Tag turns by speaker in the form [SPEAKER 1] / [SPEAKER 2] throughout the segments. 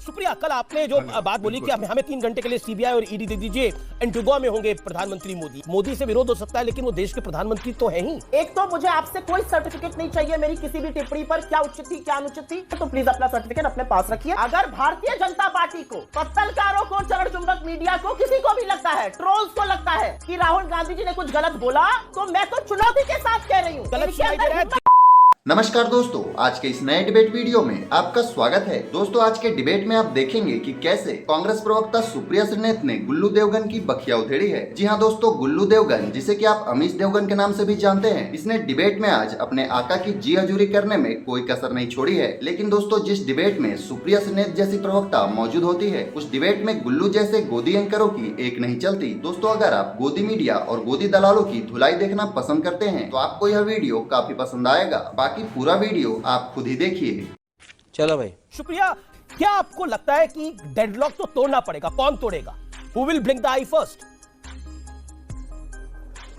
[SPEAKER 1] सुप्रिया, कल आपने जो बात बोली कि हमें 3 घंटे के लिए सीबीआई और ईडी दे दीजिए, एंटीगुआ में होंगे प्रधानमंत्री मोदी से विरोध हो सकता है, लेकिन वो देश के प्रधानमंत्री तो है ही।
[SPEAKER 2] एक तो मुझे आपसे कोई सर्टिफिकेट नहीं चाहिए मेरी किसी भी टिप्पणी पर, क्या उचित थी क्या अनुचित थी, तो प्लीज अपना सर्टिफिकेट अपने पास रखिए। अगर भारतीय जनता पार्टी को, पत्तरकारों को, चरण चुंबक मीडिया को, किसी को भी लगता है, ट्रोल्स को लगता है कि राहुल गांधी जी ने कुछ गलत बोला, तो मैं तो चुनौती के साथ कह रही हूँ।
[SPEAKER 3] नमस्कार दोस्तों, आज के इस नए डिबेट वीडियो में आपका स्वागत है। दोस्तों, आज के डिबेट में आप देखेंगे कि कैसे कांग्रेस प्रवक्ता सुप्रिया श्रीनेत ने गुल्लू देवगन की बखिया उधेड़ी है। जी हां दोस्तों, गुल्लू देवगन, जिसे कि आप अमीश देवगन के नाम से भी जानते हैं, इसने डिबेट में आज अपने आका की जी हजूरी करने में कोई कसर नहीं छोड़ी है। लेकिन दोस्तों, जिस डिबेट में सुप्रिया श्रीनेत जैसी प्रवक्ता मौजूद होती है, उस डिबेट में गुल्लू जैसे गोदी एंकरों की एक नहीं चलती। दोस्तों, अगर आप गोदी मीडिया और गोदी दलालों की धुलाई देखना पसंद करते हैं तो आपको यह वीडियो काफी पसंद आएगा। बाकी पूरा वीडियो आप खुद ही देखिए।
[SPEAKER 1] चलो भाई। शुक्रिया। क्या आपको लगता है कि डेडलॉक तो तोड़ना पड़ेगा? कौन तोड़ेगा? Who will blink the eye first?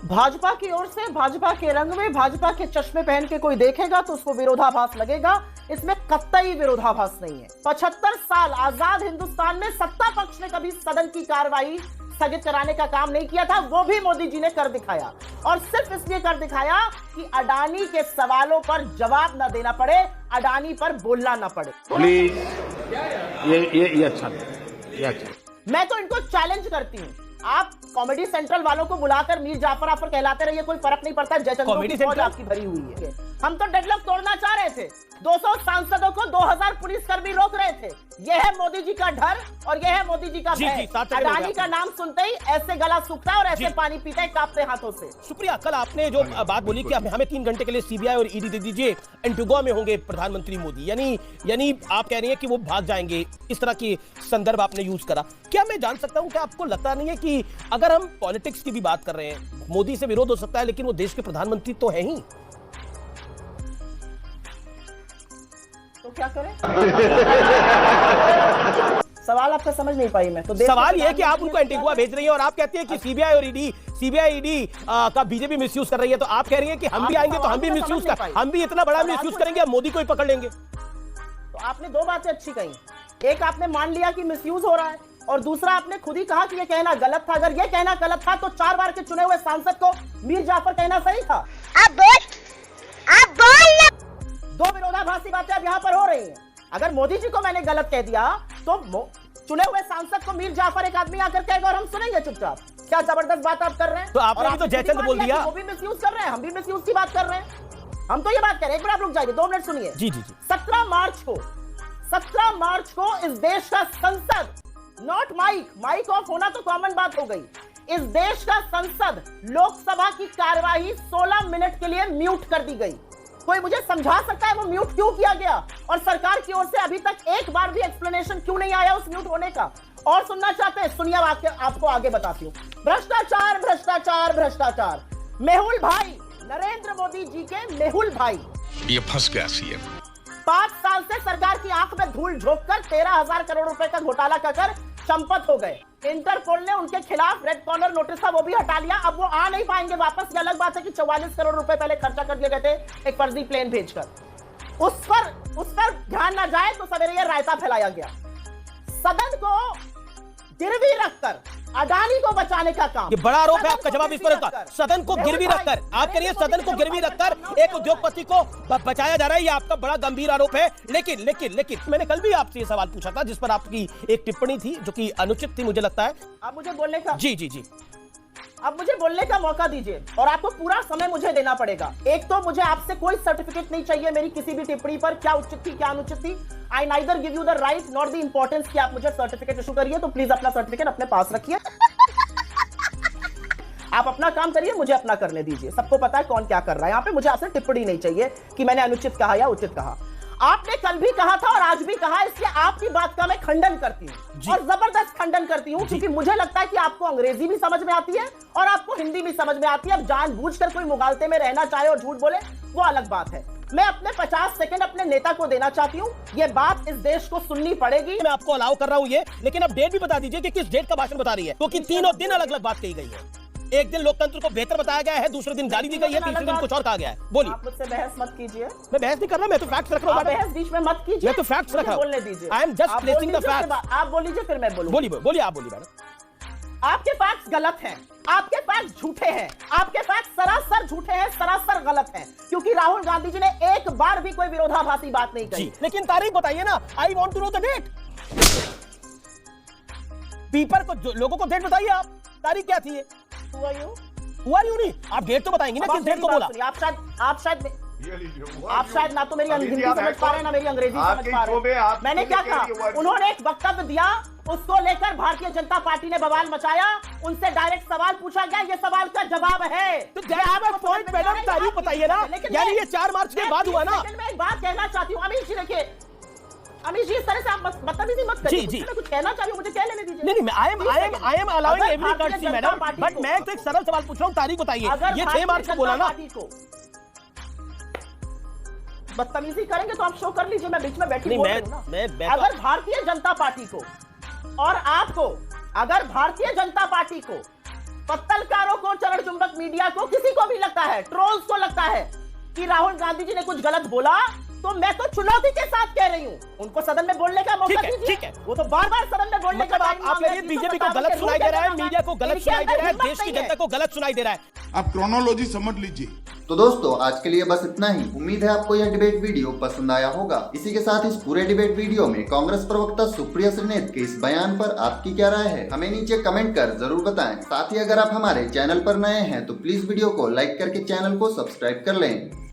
[SPEAKER 2] Bhajpa की ओर से, भाजपा के रंग में, भाजपा के चश्मे पहन के कोई देखेगा तो उसको विरोधाभास लगेगा। इसमें कतई विरोधाभास नहीं है। 75 साल आजाद हिंदुस्तान में सत्ता पक्ष ने कभी सदन की कार्रवाई स्थगित कराने का काम नहीं किया था, वो भी मोदी जी ने कर दिखाया। और सिर्फ इसलिए कर दिखाया कि अडानी के सवालों पर जवाब न देना पड़े, अडानी पर बोलना न पड़े।
[SPEAKER 4] प्लीज, ये अच्छा नहीं।
[SPEAKER 2] मैं तो इनको चैलेंज करती हूँ, आप कॉमेडी सेंट्रल वालों को बुलाकर मीर जाफर आफर कहलाते रहिए, कोई फर्क नहीं पड़ता। जयचंद्र की फौज आपकी भरी हुई है। हम तो डेडलॉक तोड़ना चाह रहे थे। 200 सांसदों को 2000 पुलिसकर्मी रोक रहे थे। यह है मोदी जी का डर और यह है मोदी जी का भय। अडानी का नाम सुनते ही ऐसे गला सूखता है और ऐसे पानी पीता है कांपते हाथों से।
[SPEAKER 1] सुप्रिया, कल आपने जो बात बोली कि हमें 3 घंटे के लिए सीबीआई और ईडी दे दीजिए, एंटीगुआ में होंगे प्रधानमंत्री मोदी, यानी आप कह रही हैं कि वो भाग जाएंगे, इस तरह की संदर्भ आपने यूज करा। क्या मैं जान सकता हूं कि आपको लगता नहीं है कि अगर हम पॉलिटिक्स की भी बात कर रहे हैं, मोदी से विरोध हो सकता है, लेकिन वो देश के प्रधानमंत्री तो है ही।
[SPEAKER 2] तो क्या करें? सवाल आपका समझ नहीं पाई मैं तो।
[SPEAKER 1] सवाल यह है कि आप उनको एंटीगुआ भेज रही हैं और आप कहती हैं कि सीबीआई और ईडी का बीजेपी मिसयूज कर रही है, तो आप कह रही हैं कि हम भी आएंगे तो हम भी मिसयूज कर, हम भी इतना बड़ा मिसयूज करेंगे, हम मोदी को ही पकड़ लेंगे।
[SPEAKER 2] तो आपने दो बातें अच्छी कही। एक, आपने मान लिया कि मिसयूज हो रहा है, और दूसरा आपने खुद ही कहा कि यह कहना गलत था। अगर यह कहना गलत था तो 4 बार के चुने हुए सांसद को मीर जाफर कहना सही था। आप बोल। दो विरोधाभासी बातें अब यहाँ पर हो रही हैं। अगर मोदी जी को मैंने गलत कह दिया तो चुने हुए सांसद को मीर जाफर एक आदमी आकर कहेगा और हम सुनेंगे चुपचाप। क्या जबरदस्त बात आप कर रहे हैं।
[SPEAKER 1] तो आपने भी तो जयचंद्र बोल दिया।
[SPEAKER 2] वो भी मिसयूज कर रहे हैं, हम भी मिसयूज की बात कर रहे हैं। हम तो ये बात कर रहे हैं। एक मिनट आप रुक जाइए, 2 मिनट सुनिए।
[SPEAKER 1] जी।
[SPEAKER 2] 17 मार्च को इस देश का संसद, नॉट माइक ऑफ होना तो कॉमन बात हो गई, इस देश का संसद लोकसभा की कार्यवाही 16 मिनट के लिए म्यूट कर दी गई। कोई मुझे समझा सकता है वो म्यूट क्यों किया गया? और सरकार की ओर से अभी तक एक बार भी एक्सप्लेनेशन क्यों नहीं आया उस म्यूट होने का? और सुनना चाहते हैं? सुनिए, आपको आगे बताती हूँ। भ्रष्टाचार भ्रष्टाचार भ्रष्टाचार। मेहुल भाई, नरेंद्र मोदी जी के मेहुल भाई,
[SPEAKER 4] ये फंस गया सीएम।
[SPEAKER 2] 5 साल से सरकार की आंख में धूल झोंककर 13,000 करोड़ रुपए का घोटाला कर चंपत हो गए। इंटरपोल ने उनके खिलाफ रेड कॉर्नर नोटिस था, वो भी हटा लिया। अब वो आ नहीं पाएंगे वापस। ये अलग बात है कि 44 करोड़ रुपए पहले खर्चा कर दिए गए थे एक फर्जी प्लेन भेजकर। उस पर ध्यान ना जाए तो सवेरे ये रायता फैलाया गया। सदन को गिरवी रखकर अडानी को बचाने का काम।
[SPEAKER 1] ये बड़ा आरोप है आपका, जवाब इस पर का। सदन को गिरवी रखकर, आप कह रही है सदन को गिरवी रखकर एक उद्योगपति को बचाया जा रहा है, ये आपका बड़ा गंभीर आरोप है। लेकिन मैंने कल भी आपसे ये सवाल पूछा था जिस पर आपकी एक टिप्पणी थी जो कि अनुचित थी, मुझे लगता है।
[SPEAKER 2] आप मुझे बोलने का
[SPEAKER 1] जी
[SPEAKER 2] अब मुझे बोलने का मौका दीजिए और आपको पूरा समय मुझे देना पड़ेगा। एक तो मुझे आपसे कोई सर्टिफिकेट नहीं चाहिए मेरी किसी भी टिप्पणी पर, क्या उचित थी क्या अनुचित थी। I neither give you the right not the importance कि आप मुझे सर्टिफिकेट इशू करिए, तो प्लीज अपना सर्टिफिकेट अपने पास रखिए। आप अपना काम करिए, मुझे अपना करने दीजिए। सबको पता है कौन क्या कर रहा है यहाँ पे। मुझे आपसे टिप्पणी नहीं चाहिए कि मैंने अनुचित कहा या उचित कहा। आपने कल भी कहा था और आज भी कहा, इसलिए आपकी बात का मैं खंडन करती हूँ और जबरदस्त खंडन करती हूँ, क्योंकि मुझे लगता है कि आपको अंग्रेजी भी समझ में आती है और आपको हिंदी भी समझ में आती है। अब जानबूझकर कोई मुगालते में रहना चाहे और झूठ बोले वो अलग बात है। मैं अपने 50 सेकंड अपने नेता को देना चाहती हूँ। ये बात इस देश को सुननी पड़ेगी।
[SPEAKER 1] मैं आपको अलाउ कर रहा हूँ ये, लेकिन अब डेट भी बता दीजिए कि किस डेट का भाषण बता रही है, क्योंकि तीनों दिन अलग अलग बात कही गई है। एक दिन लोकतंत्र को बेहतर बताया गया है, दूसरे दिन गाली दी गई है, तीसरे दिन कुछ और कहा गया है। बोलिए।
[SPEAKER 2] आप मुझसे बहस मत कीजिए।
[SPEAKER 1] मैं बहस नहीं कर रहा, मैं तो फैक्ट्स रख रहा हूँ।
[SPEAKER 2] बहस बीच में मत कीजिए।
[SPEAKER 1] मैं तो फैक्ट्स रख रहा हूँ।
[SPEAKER 2] बोलने दीजिए।
[SPEAKER 1] I am just placing the facts.
[SPEAKER 2] आप बोल लीजिए फिर मैं बोलूँ।
[SPEAKER 1] बोलिए आप बोलिए मैडम।
[SPEAKER 2] आपके फैक्ट्स गलत हैं, आपके फैक्ट्स झूठे हैं, आपके फैक्ट्स सरासर झूठे हैं, सरासर गलत हैं, क्योंकि राहुल गांधी जी ने एक बार भी कोई विरोधाभासी बात नहीं कही।
[SPEAKER 1] लेकिन तारीख बताइए ना, I want to know the date. पीपर को लोगों को डेट बताइए आप, तारीख क्या थी?
[SPEAKER 2] हुआ यूं
[SPEAKER 1] नहीं, आप डेट तो बताएंगे ना, किस डेट को बोला?
[SPEAKER 2] आप शायद ना तो मेरी हिंदी समझ पा रहे हैं ना मेरी अंग्रेजी समझ पा रहे हैं। मैंने क्या कहा? उन्होंने एक वक्तव्य दिया, उसको लेकर भारतीय जनता पार्टी ने बवाल मचाया, उनसे डायरेक्ट सवाल पूछा गया, ये सवाल का जवाब है।
[SPEAKER 1] तो पॉइंट मैडम, तारीख बताइए ना, यानी ये 4 मार्च के बाद हुआ ना।
[SPEAKER 2] मैं एक बात कहना चाहती हूँ अमीश जी, देखिए अमीश जी, इस तरह से आप बदतमीजी मत करिए।
[SPEAKER 1] जी
[SPEAKER 2] मैं कुछ कहना चाह रही हूँ, मुझे कह लेने दीजिए।
[SPEAKER 1] नहीं, I am allowing every courtesy madam, but मैं तो एक सरल सवाल पूछ रहा हूँ, तारीख बताइए। ये 6 मार्च को बोला ना।
[SPEAKER 2] बदतमीजी करेंगे तो आप शो कर लीजिए, मैं बीच में बैठी
[SPEAKER 1] हूँ।
[SPEAKER 2] अगर भारतीय जनता पार्टी को और आपको, अगर भारतीय जनता पार्टी को, पत्रकारों को, चरण चुंबक मीडिया को, किसी को भी लगता है, ट्रोल्स को लगता है कि राहुल गांधी जी ने कुछ गलत बोला, तो मैं तो चुनौती के साथ कह रही हूँ, उनको सदन में बोलने का मौका दीजिए।
[SPEAKER 1] ठीक है।
[SPEAKER 2] वो तो बार-बार सदन में बोलने का
[SPEAKER 1] आप कह रही है बीजेपी को गलत सुनाई दे रहा है, मीडिया को गलत सुनाई दे रहा है, देश की जनता को गलत सुनाई दे रहा है।
[SPEAKER 4] आप क्रोनोलॉजी समझ लीजिए।
[SPEAKER 3] तो दोस्तों आज के लिए बस इतना ही। उम्मीद है आपको यह डिबेट वीडियो पसंद आया होगा। इसी के साथ इस पूरे डिबेट वीडियो में कांग्रेस प्रवक्ता सुप्रिया श्रीनेत के इस बयान पर आपकी क्या राय है, हमें नीचे कमेंट कर जरूर बताएं। साथ ही अगर आप हमारे चैनल पर नए हैं तो प्लीज वीडियो को लाइक करके चैनल को सब्सक्राइब कर लें।